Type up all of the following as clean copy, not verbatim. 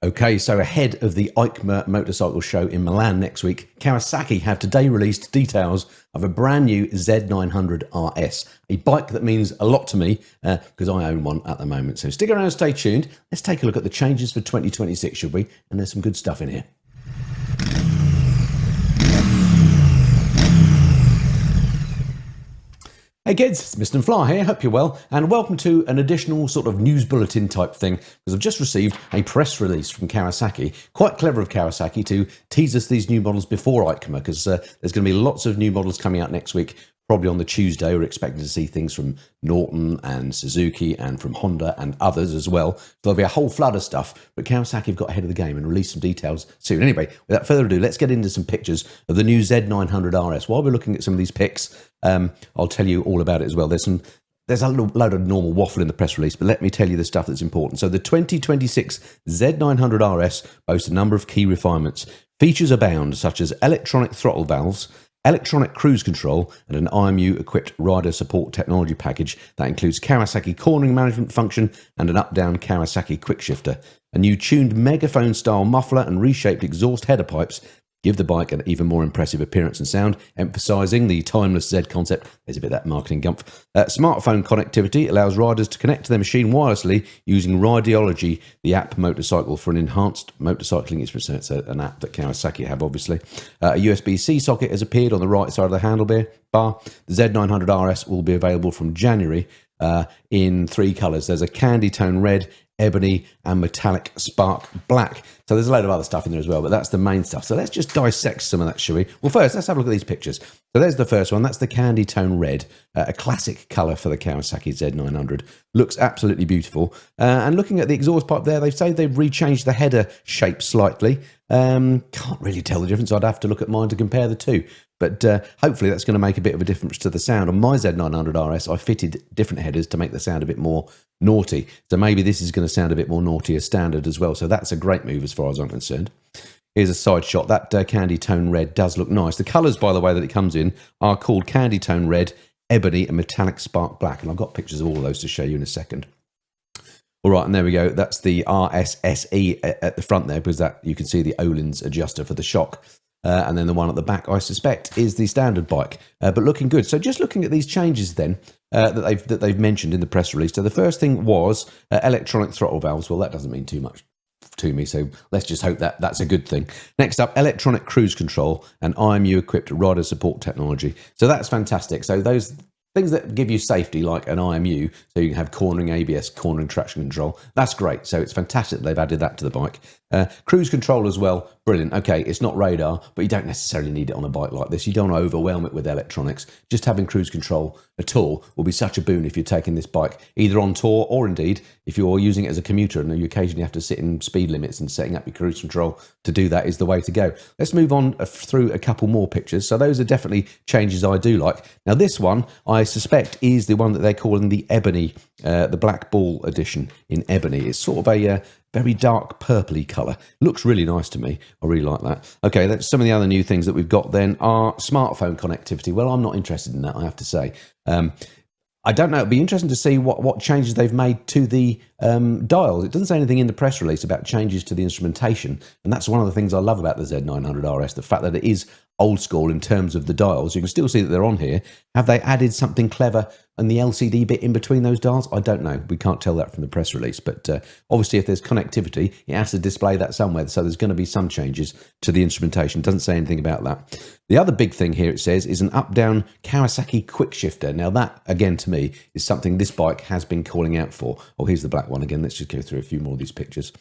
Okay, so ahead of the EICMA motorcycle show in Milan next week, Kawasaki have today released details of a brand new Z900 RS, a bike that means a lot to me because I own one at the moment. So stick around and stay tuned. Let's take a look at the changes for 2026, should we? And there's some good stuff in here. Hey kids, it's Missenden Fly here, hope you're well, and welcome to an additional sort of news bulletin type thing, because I've just received a press release from Kawasaki. Quite clever of Kawasaki to tease us these new models before EICMA, because there's going to be lots of new models coming out next week. Probably on the Tuesday, we're expecting to see things from Norton and Suzuki and from Honda and others as well. So there'll be a whole flood of stuff, but Kawasaki have got ahead of the game and released some details soon. Anyway, without further ado, let's get into some pictures of the new Z900 RS. While we're looking at some of these pics, I'll tell you all about it as well. There's a load of normal waffle in the press release, but let me tell you the stuff that's important. So the 2026 Z900 RS boasts a number of key refinements. Features abound, such as electronic throttle valves, electronic cruise control, and an IMU-equipped rider support technology package that includes Kawasaki cornering management function and an up-down Kawasaki quickshifter. A new tuned megaphone-style muffler and reshaped exhaust header pipes give the bike an even more impressive appearance and sound, emphasising the timeless Z concept. There's a bit of that marketing gumph. Smartphone connectivity allows riders to connect to their machine wirelessly using Rideology, the app motorcycle, for an enhanced motorcycling experience. So it's an app that Kawasaki have, obviously. A USB-C socket has appeared on the right side of the handlebar. The Z900 RS will be available from January in three colours. There's a candy tone red, ebony, and metallic spark black. So there's a load of other stuff in there as well, but that's the main stuff. So let's just dissect some of that, shall we? Well, first, let's have a look at these pictures. So there's the first one. That's the candy tone red, a classic colour for the Kawasaki Z900. Looks absolutely beautiful. And looking at the exhaust pipe there, they say they've rechanged the header shape slightly. Can't really tell the difference. I'd have to look at mine to compare the two. But hopefully that's going to make a bit of a difference to the sound. On my Z900 RS, I fitted different headers to make the sound a bit more naughty. So maybe this is going to sound a bit more naughty as standard as well. So that's a great move as far as I'm concerned. Here's a side shot. That candy tone red does look nice. The colours, by the way, that it comes in are called candy tone red, ebony, and metallic spark black. And I've got pictures of all of those to show you in a second. All right, and there we go. That's the RSSE at the front there, because that you can see the Öhlins adjuster for the shock. And then the one at the back, I suspect, is the standard bike, but looking good. So just looking at these changes then that they've mentioned in the press release. So the first thing was electronic throttle valves. Well, that doesn't mean too much to me, so let's just hope that that's a good thing. Next up, electronic cruise control and IMU-equipped rider support technology. So that's fantastic. So those things that give you safety, like an IMU, so you can have cornering ABS, cornering traction control. That's great. So it's fantastic that they've added that to the bike. Cruise control as well, brilliant. Okay, it's not radar, but you don't necessarily need it on a bike like this. You don't want to overwhelm it with electronics. Just having cruise control at all will be such a boon if you're taking this bike either on tour or indeed if you're using it as a commuter and you occasionally have to sit in speed limits, and setting up your cruise control to do that is the way to go. Let's move on through a couple more pictures. So those are definitely changes I do like. Now this one, I suspect, is the one that they're calling the ebony, the black ball edition in ebony. It's sort of a very dark purpley colour. Looks really nice to me. I really like that. Okay, that's some of the other new things that we've got then are smartphone connectivity. Well, I'm not interested in that, I have to say. I don't know. It'd be interesting to see what changes they've made to the dials. It doesn't say anything in the press release about changes to the instrumentation, and that's one of the things I love about the Z900 RS, the fact that it is old school in terms of the dials. You can still see that they're on here. Have they added something clever and the LCD bit in between those dials? I don't know. We can't tell that from the press release, but obviously if there's connectivity, it has to display that somewhere. So there's going to be some changes to the instrumentation. It doesn't say anything about that. The other big thing here, it says, is an up-down Kawasaki quickshifter. Now that, again, to me, is something this bike has been calling out for. Oh, here's the black one again. Let's just go through a few more of these pictures.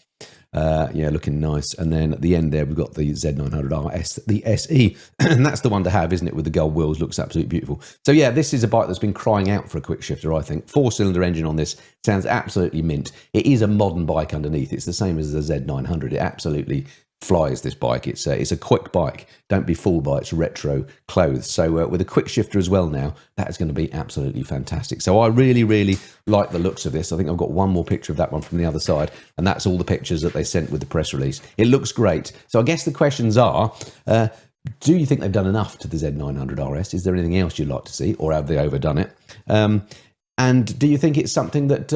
Yeah, looking nice. And then at the end there, we've got the Z900 RS, the SE. And that's the one to have, isn't it, with the gold wheels? Looks absolutely beautiful. So yeah, this is a bike that's been crying out for a quick shifter, I think. 4-cylinder engine on this. Sounds absolutely mint. It is a modern bike underneath. It's the same as the Z900. It absolutely flies, this bike. It's a quick bike. Don't be fooled by its retro clothes. So with a quick shifter as well now, that is going to be absolutely fantastic. So I really, really like the looks of this. I think I've got one more picture of that one from the other side, and that's all the pictures that they sent with the press release. It looks great. So I guess the questions are, do you think they've done enough to the Z900 RS? Is there anything else you'd like to see, or have they overdone it? And do you think it's something that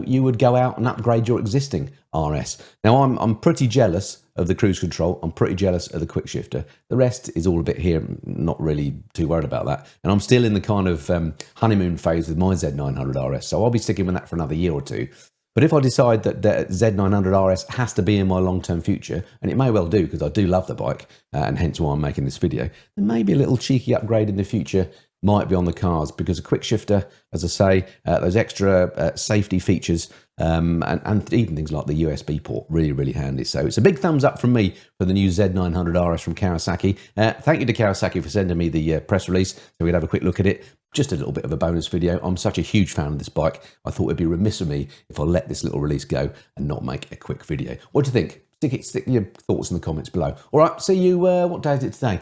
you would go out and upgrade your existing RS? Now, I'm pretty jealous of the cruise control. I'm pretty jealous of the quick shifter. The rest is all a bit here. I'm not really too worried about that. And I'm still in the kind of honeymoon phase with my Z900 RS, so I'll be sticking with that for another year or two. But if I decide that the Z900 RS has to be in my long-term future, and it may well do because I do love the bike, and hence why I'm making this video, then maybe a little cheeky upgrade in the future might be on the cards, because a quick shifter, as I say, those extra safety features, and even things like the USB port, really, really handy. So it's a big thumbs up from me for the new Z900 RS from Kawasaki. Thank you to Kawasaki for sending me the press release, so we could have a quick look at it. Just a little bit of a bonus video. I'm such a huge fan of this bike. I thought it'd be remiss of me if I let this little release go and not make a quick video. What do you think? Stick your thoughts in the comments below. All right, see you, what day is it today?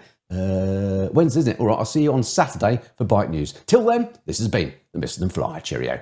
Wednesday, isn't it? All right, I'll see you on Saturday for bike news. Till then, this has been the Missenden Flyer. Cheerio.